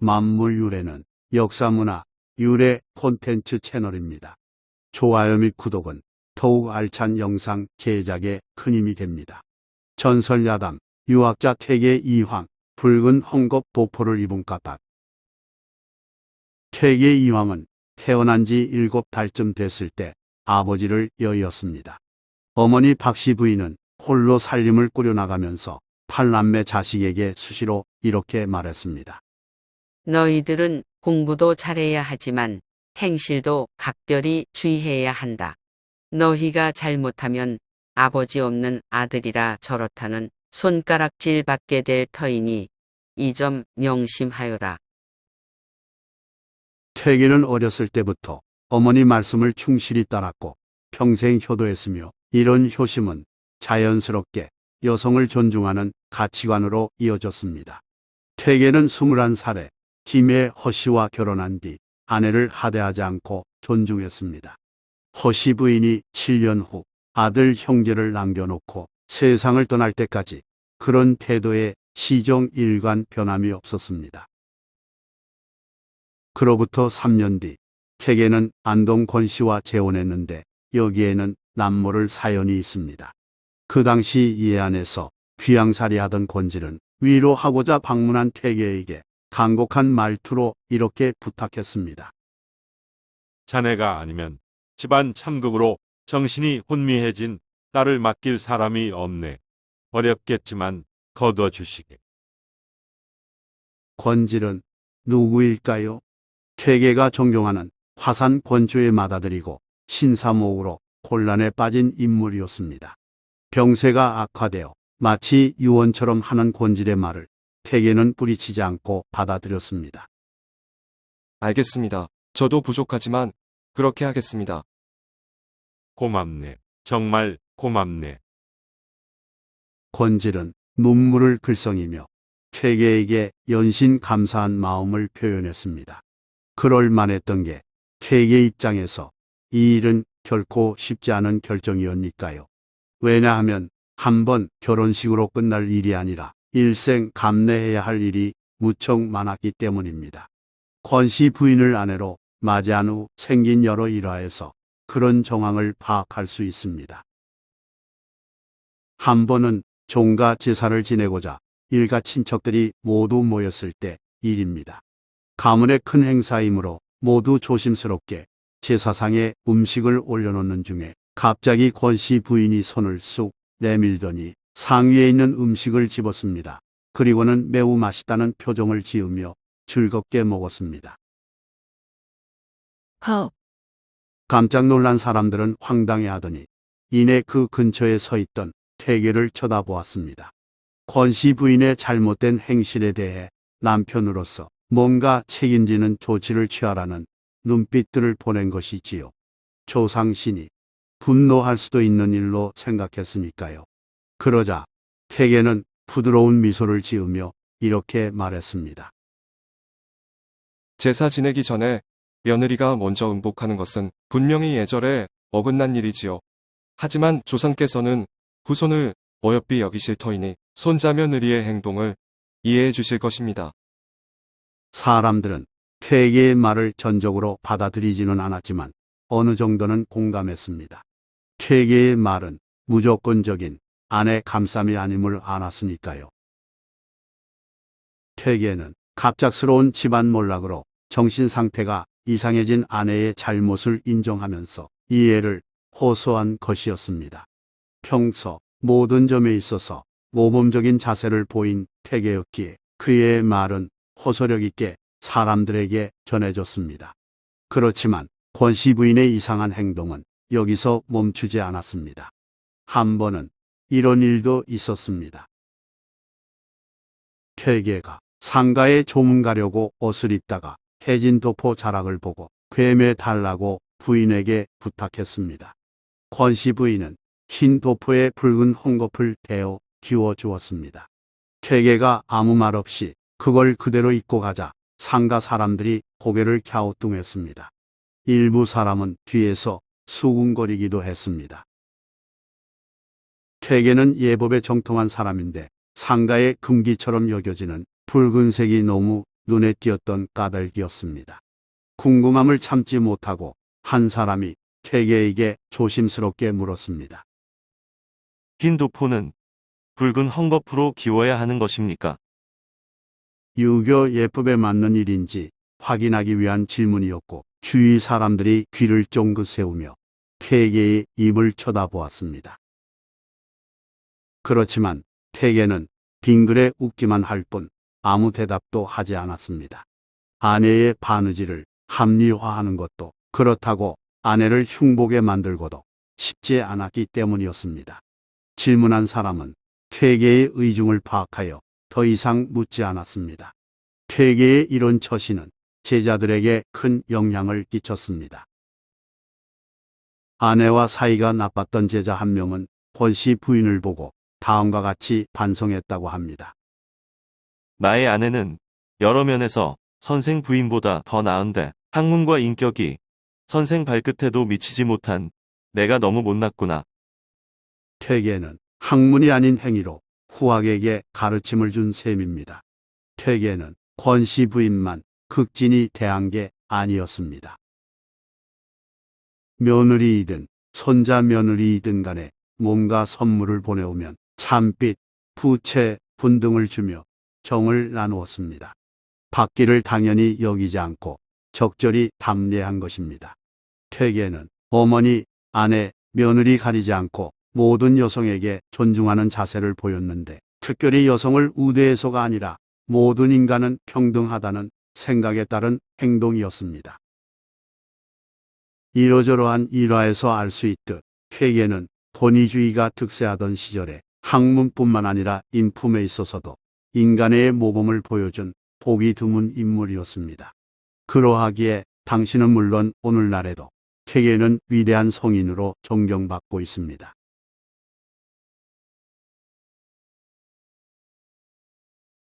만물유래는 역사문화 유래 콘텐츠 채널입니다. 좋아요 및 구독은 더욱 알찬 영상 제작에 큰 힘이 됩니다. 전설야담, 유학자 퇴계 이황, 붉은 헝겊 도포를 입은 까닭. 퇴계 이황은 태어난 지 7달쯤 됐을 때 아버지를 여의었습니다. 어머니 박씨 부인은 홀로 살림을 꾸려나가면서 8남매 자식에게 수시로 이렇게 말했습니다. 너희들은 공부도 잘해야 하지만 행실도 각별히 주의해야 한다. 너희가 잘못하면 아버지 없는 아들이라 저렇다는 손가락질 받게 될 터이니 이 점 명심하여라. 퇴계는 어렸을 때부터 어머니 말씀을 충실히 따랐고 평생 효도했으며 이런 효심은 자연스럽게 여성을 존중하는 가치관으로 이어졌습니다. 퇴계는 21살에 김해 허씨와 결혼한 뒤 아내를 하대하지 않고 존중했습니다. 허씨 부인이 7년 후 아들 형제를 남겨놓고 세상을 떠날 때까지 그런 태도에 시종 일관 변함이 없었습니다. 그로부터 3년 뒤 퇴계는 안동 권씨와 재혼했는데 여기에는 남모를 사연이 있습니다. 그 당시 예안에서 귀양살이 하던 권질은 위로하고자 방문한 퇴계에게 간곡한 말투로 이렇게 부탁했습니다. 자네가 아니면 집안 참극으로 정신이 혼미해진 딸을 맡길 사람이 없네. 어렵겠지만 거둬주시게. 권질은 누구일까요? 퇴계가 존경하는 화산 권주의 맏아들이고 신사모으로 곤란에 빠진 인물이었습니다. 병세가 악화되어 마치 유언처럼 하는 권질의 말을 퇴계는 뿌리치지 않고 받아들였습니다. 알겠습니다. 저도 부족하지만 그렇게 하겠습니다. 고맙네. 정말 고맙네. 권질은 눈물을 글썽이며 퇴계에게 연신 감사한 마음을 표현했습니다. 그럴 만했던 게 퇴계 입장에서 이 일은 결코 쉽지 않은 결정이었니까요. 왜냐하면 한번 결혼식으로 끝날 일이 아니라 일생 감내해야 할 일이 무척 많았기 때문입니다. 권씨 부인을 아내로 맞이한 후 생긴 여러 일화에서 그런 정황을 파악할 수 있습니다. 한 번은 종가 제사를 지내고자 일가 친척들이 모두 모였을 때 일입니다. 가문의 큰 행사이므로 모두 조심스럽게 제사상에 음식을 올려놓는 중에 갑자기 권씨 부인이 손을 쑥 내밀더니 상위에 있는 음식을 집었습니다. 그리고는 매우 맛있다는 표정을 지으며 즐겁게 먹었습니다. 깜짝 놀란 사람들은 황당해하더니 이내 그 근처에 서 있던 퇴계를 쳐다보았습니다. 권씨 부인의 잘못된 행실에 대해 남편으로서 뭔가 책임지는 조치를 취하라는 눈빛들을 보낸 것이지요. 조상신이 분노할 수도 있는 일로 생각했으니까요. 그러자 퇴계는 부드러운 미소를 지으며 이렇게 말했습니다. 제사 지내기 전에 며느리가 먼저 음복하는 것은 분명히 예절에 어긋난 일이지요. 하지만 조상께서는 후손을 어여삐 여기실 터이니 손자 며느리의 행동을 이해해 주실 것입니다. 사람들은 퇴계의 말을 전적으로 받아들이지는 않았지만 어느 정도는 공감했습니다. 퇴계의 말은 무조건적인 아내 감쌈이 아님을 알았으니까요. 퇴계는 갑작스러운 집안 몰락으로 정신 상태가 이상해진 아내의 잘못을 인정하면서 이해를 호소한 것이었습니다. 평소 모든 점에 있어서 모범적인 자세를 보인 퇴계였기에 그의 말은 호소력 있게 사람들에게 전해졌습니다. 그렇지만 권씨 부인의 이상한 행동은 여기서 멈추지 않았습니다. 한 번은 이런 일도 있었습니다. 퇴계가 상가에 조문 가려고 옷을 입다가 해진 도포 자락을 보고 꿰매 달라고 부인에게 부탁했습니다. 권씨 부인은 흰 도포에 붉은 헝겊을 대어 기워 주었습니다. 퇴계가 아무 말 없이 그걸 그대로 입고 가자 상가 사람들이 고개를 갸우뚱했습니다. 일부 사람은 뒤에서 수군거리기도 했습니다. 퇴계는 예법에 정통한 사람인데 상가의 금기처럼 여겨지는 붉은색이 너무 눈에 띄었던 까닭이었습니다. 궁금함을 참지 못하고 한 사람이 태계에게 조심스럽게 물었습니다. 흰 도포는 붉은 헝겊으로 기워야 하는 것입니까? 유교 예법에 맞는 일인지 확인하기 위한 질문이었고 주위 사람들이 귀를 쫑긋 세우며 태계의 입을 쳐다보았습니다. 그렇지만 태계는 빙그레 웃기만 할 뿐 아무 대답도 하지 않았습니다. 아내의 바느질을 합리화하는 것도 그렇다고 아내를 흉보게 만들고도 쉽지 않았기 때문이었습니다. 질문한 사람은 퇴계의 의중을 파악하여 더 이상 묻지 않았습니다. 퇴계의 이런 처신은 제자들에게 큰 영향을 끼쳤습니다. 아내와 사이가 나빴던 제자 한 명은 권씨 부인을 보고 다음과 같이 반성했다고 합니다. 나의 아내는 여러 면에서 선생 부인보다 더 나은데 학문과 인격이 선생 발끝에도 미치지 못한 내가 너무 못났구나. 퇴계는 학문이 아닌 행위로 후학에게 가르침을 준 셈입니다. 퇴계는 권씨 부인만 극진히 대한 게 아니었습니다. 며느리이든 손자 며느리이든 간에 뭔가 선물을 보내오면 참빛, 부채, 분등을 주며 정을 나누었습니다. 받기를 당연히 여기지 않고 적절히 담례한 것입니다. 퇴계는 어머니, 아내, 며느리 가리지 않고 모든 여성에게 존중하는 자세를 보였는데 특별히 여성을 우대해서가 아니라 모든 인간은 평등하다는 생각에 따른 행동이었습니다. 이러저러한 일화에서 알 수 있듯 퇴계는 권위주의가 득세하던 시절에 학문뿐만 아니라 인품에 있어서도 인간의 모범을 보여준 보기 드문 인물이었습니다. 그러하기에 당신은 물론 오늘날에도 퇴계는 위대한 성인으로 존경받고 있습니다.